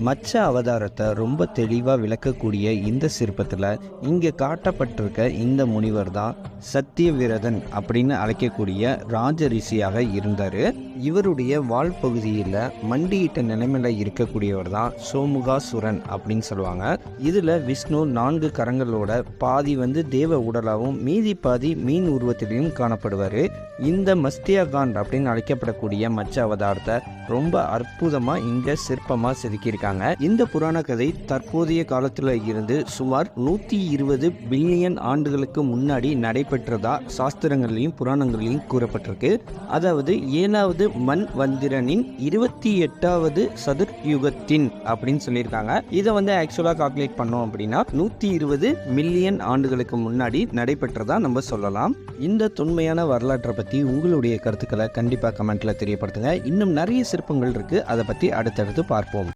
மச்ச அவதாரத்தை ரொம்ப தெளிவாக விளக்கக்கூடிய இந்த சிற்பத்தில் இங்கே காட்டப்பட்டிருக்க இந்த முனிவர் தான் சத்தியவிரதன் அப்படின்னு அழைக்கக்கூடிய ராஜ ரிஷியாக இருந்தார். இவருடைய வால் பகுதியில் மண்டியிட்ட நிலைமையில் இருக்கக்கூடியவர் தான் சோமுகாசுரன் அப்படின்னு சொல்லுவாங்க. இதில் விஷ்ணு 4 கரங்களோட பாதி தேவ உடலாகவும் மீதி பாதி மீன் உருவத்திலையும் காணப்படுவார். இந்த மஸ்தியகாண்ட் அப்படின்னு அழைக்கப்படக்கூடிய மச்ச அவதாரத்தை ரொம்ப அற்புதமாக இங்கே சிற்பமாக செதுக்கியிருக்காங்க. இந்த புராண கதை தற்போதைய காலத்தில் இருந்து சுமார் 120 பில்லியன் ஆண்டுகளுக்கு முன்னாடி நடைபெற்றதா சாஸ்திரங்கள்லையும் புராணங்கள்லையும் கூறப்பட்டிருக்கு. அதாவது 7வது மண் வந்திரனின் 28வது சதுர்யுகத்தின் அப்படின்னு சொல்லியிருக்காங்க. இதை ஆக்சுவலாக கால்குலேட் பண்ணோம் அப்படின்னா 120 மில்லியன் ஆண்டுகளுக்கு முன்னாடி நடைபெற்றதா நம்ம சொல்லலாம். இந்த தொன்மையான வரலாற்றை பற்றி உங்களுடைய கருத்துக்களை கண்டிப்பாக கமெண்ட்ல தெரியப்படுத்துங்க. இன்னும் நிறைய சிற்பங்கள் இருக்கு, அதை பற்றி அடுத்தடுத்து பார்ப்போம்.